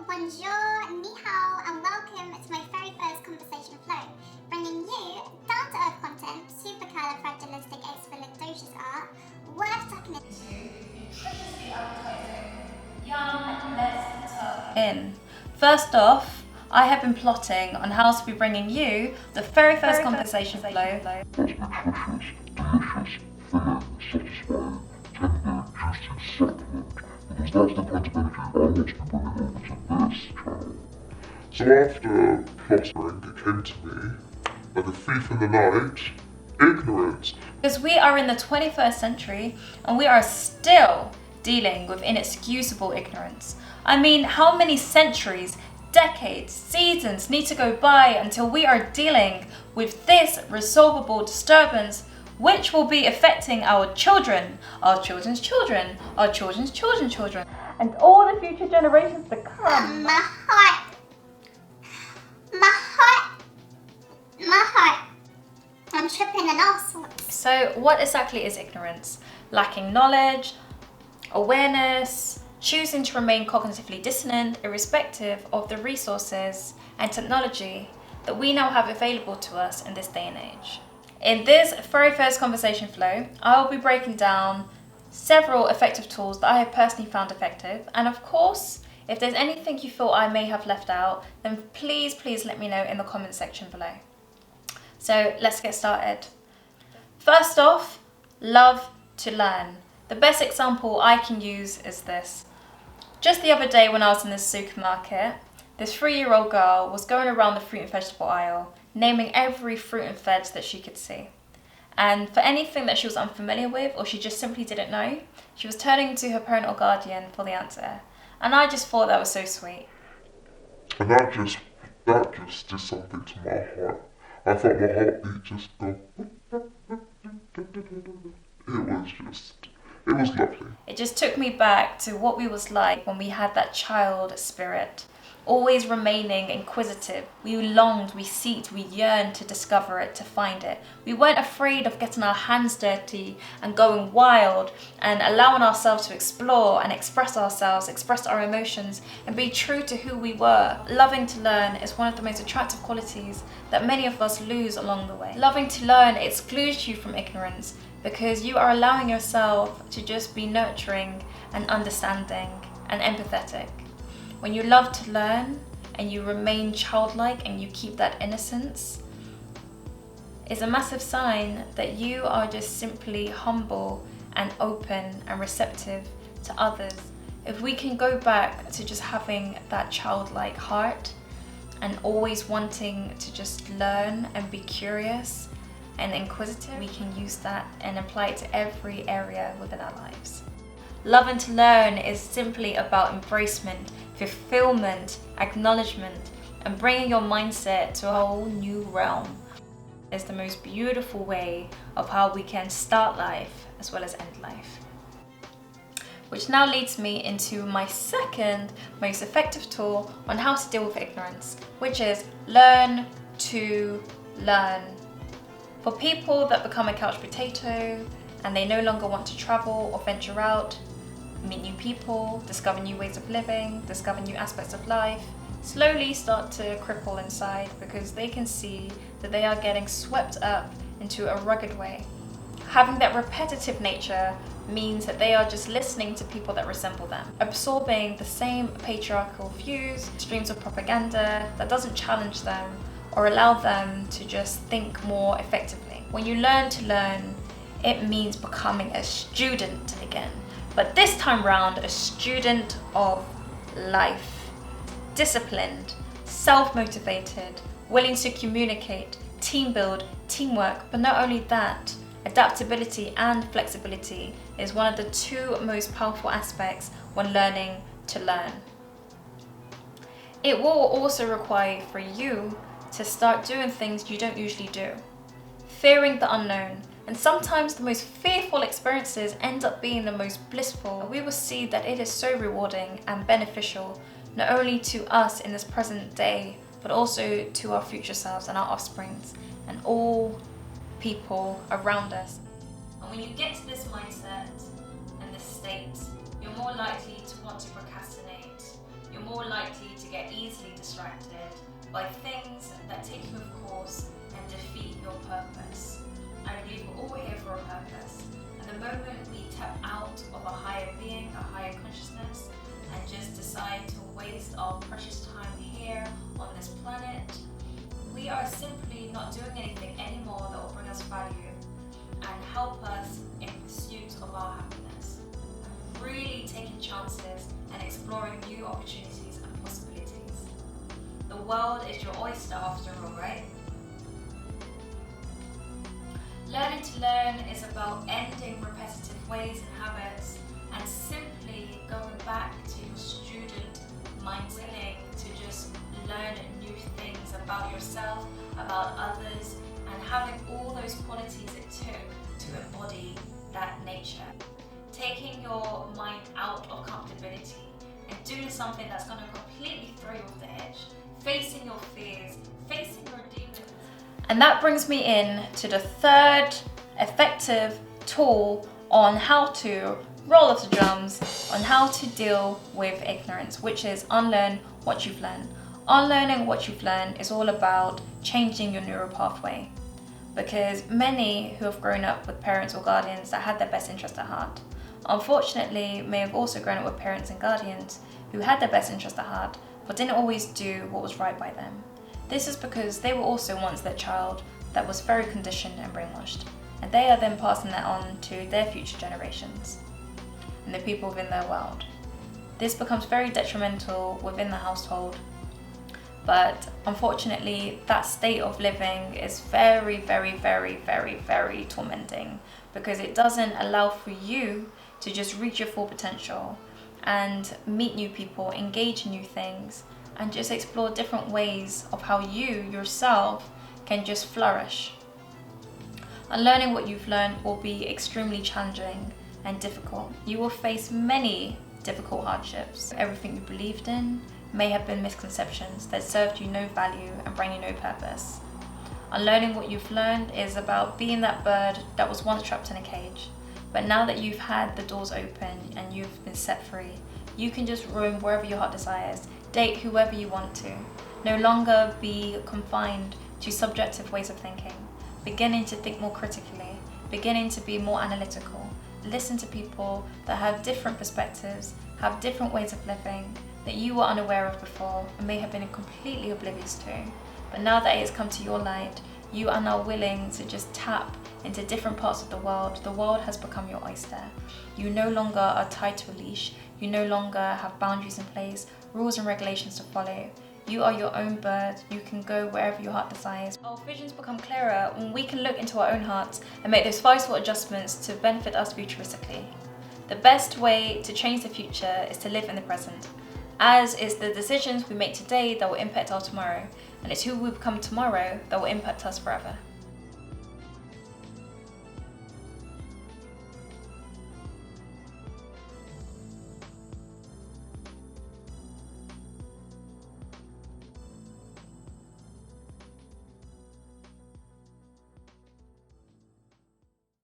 bonjour, ni hao, and welcome to my very first Conversation Flow, bringing you down-to-earth content, supercalifragilisticexpialidocious art, worth tucking in. First off, I have been plotting on how to be bringing you the very first Conversation Flow. That's nutritious, delicious, filling, satisfying, tender, juicy, succulent, because that's the kind of energy I want to be bringing over to this channel. So after plotting, it came to me, like a thief in the night, ignorance. Because we are in the 21st century and we are still dealing with inexcusable ignorance. I mean, how many centuries, decades, seasons need to go by until we are dealing with this resolvable disturbance, which will be affecting our children, our children's children, our children's children's children, and all the future generations to come. My heart. I'm tripping and all sorts. So what exactly is ignorance? Lacking knowledge, awareness, choosing to remain cognitively dissonant irrespective of the resources and technology that we now have available to us in this day and age. In this very first Conversation Flow, I will be breaking down several effective tools that I have personally found effective, and of course, if there's anything you feel I may have left out, then please let me know in the comment section below. So let's get started. First off, love to learn. The best example I can use is this. Just the other day when I was in the supermarket, this 3-year-old girl was going around the fruit and vegetable aisle, naming every fruit and veg that she could see. And for anything that she was unfamiliar with or she just simply didn't know, she was turning to her parent or guardian for the answer. And I just thought that was so sweet. And that just did something to my heart. I felt my heartbeat just go. It was lovely. It just took me back to what we was like when we had that child spirit, always remaining inquisitive. We longed, we seeked, we yearned to discover it, to find it. We weren't afraid of getting our hands dirty and going wild and allowing ourselves to explore and express ourselves, express our emotions and be true to who we were. Loving to learn is one of the most attractive qualities that many of us lose along the way. Loving to learn excludes you from ignorance because you are allowing yourself to just be nurturing and understanding and empathetic. When you love to learn and you remain childlike and you keep that innocence, it's a massive sign that you are just simply humble and open and receptive to others. If we can go back to just having that childlike heart and always wanting to just learn and be curious and inquisitive, we can use that and apply it to every area within our lives. Loving to learn is simply about embracement, fulfillment, acknowledgement, and bringing your mindset to a whole new realm. It's the most beautiful way of how we can start life as well as end life. Which now leads me into my second most effective tool on how to deal with ignorance, which is learn to learn. For people that become a couch potato and they no longer want to travel or venture out, meet new people, discover new ways of living, discover new aspects of life, slowly start to cripple inside because they can see that they are getting swept up into a rugged way. Having that repetitive nature means that they are just listening to people that resemble them, absorbing the same patriarchal views, streams of propaganda that doesn't challenge them or allow them to just think more effectively. When you learn to learn, it means becoming a student again. But this time round, a student of life. Disciplined, self-motivated, willing to communicate, team build, teamwork, but not only that, adaptability and flexibility is one of the two most powerful aspects when learning to learn. It will also require for you to start doing things you don't usually do. Fearing the unknown, and sometimes the most fearful experiences end up being the most blissful. We will see that it is so rewarding and beneficial, not only to us in this present day, but also to our future selves and our offsprings and all people around us. And when you get to this mindset and this state, you're more likely to want to procrastinate. You're more likely to distracted by things that take you off course and defeat your purpose. I believe we're all here for a purpose. And the moment we tap out of a higher being, a higher consciousness, and just decide to waste our precious time here on this planet, we are simply not doing anything anymore that will bring us value and help us in pursuit of our happiness. Really taking chances and exploring new opportunities and possibilities. The world is your oyster after all, right? Learning to learn is about ending repetitive ways and habits and simply going back to your student mind, willing to just learn new things about yourself, about others, and having all those qualities it took to embody that nature. Taking your mind out of comfortability and doing something that's going to completely throw you off the edge, facing your fears, facing your demons. And that brings me in to the third effective tool on how to roll off the drums, on how to deal with ignorance, which is unlearn what you've learned. Unlearning what you've learned is all about changing your neural pathway, because many who have grown up with parents or guardians that had their best interest at heart, unfortunately may have also grown up with parents and guardians who had their best interest at heart but didn't always do what was right by them. This is because they were also once that child that was very conditioned and brainwashed, and they are then passing that on to their future generations and the people within their world. This becomes very detrimental within the household, but unfortunately that state of living is very, very, very, very, very tormenting, because it doesn't allow for you to just reach your full potential and meet new people, engage in new things, and just explore different ways of how you yourself can just flourish. And learning what you've learned will be extremely challenging and difficult. You will face many difficult hardships. Everything you believed in may have been misconceptions that served you no value and bring you no purpose. Unlearning what you've learned is about being that bird that was once trapped in a cage, but now that you've had the doors open and you've been set free, you can just roam wherever your heart desires, date whoever you want to, no longer be confined to subjective ways of thinking, beginning to think more critically, beginning to be more analytical, listen to people that have different perspectives, have different ways of living that you were unaware of before and may have been completely oblivious to. But now that it has come to your light, you are now willing to just tap into different parts of the world. The world has become your oyster. You no longer are tied to a leash. You no longer have boundaries in place, rules and regulations to follow. You are your own bird. You can go wherever your heart desires. Our visions become clearer when we can look into our own hearts and make those 5 small adjustments to benefit us futuristically. The best way to change the future is to live in the present, as is the decisions we make today that will impact our tomorrow, and it's who we become tomorrow that will impact us forever.